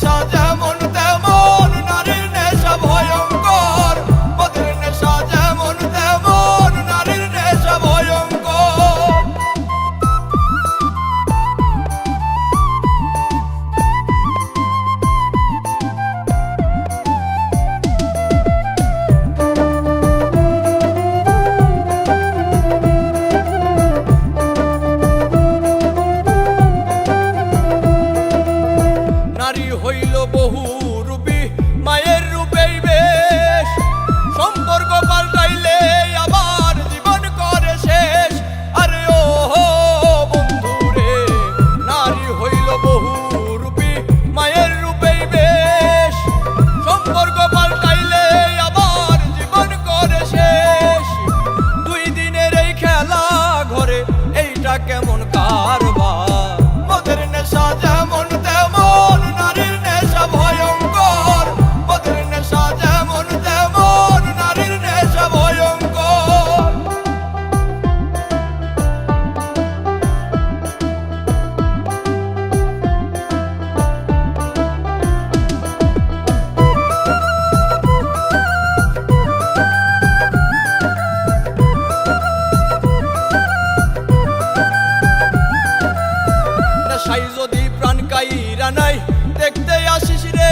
নেশা যেমন তেমন, নারীর নেশা ভয়ঙ্কর। মদের নেশা যেমন তেমন, নারীর নেশা ভয়ঙ্কর। নারী হইল বহু রূপী, মায়ের রূপেই বেশ। সম্পর্ক পাল্টাইলে আবার জীবন করে শেষ। আরে ও বন্ধু রে, নারী হইল বহু রূপী, মায়ের রূপেই বেশ। সম্পর্ক পাল্টাইলে আবার জীবন করে শেষ। দুই দিনের এই খেলা ঘরে, এইটা কেমন কারবার। মদের নেশা যেমন তেমন, নারীর নেশা ভয়ঙ্কর। মদের নেশা যেমন তেমন, নারীর নেশা ভয়ঙ্কর। নেশাই যদি প্রাণ কাইরা নাই, দেখতে আসিস রে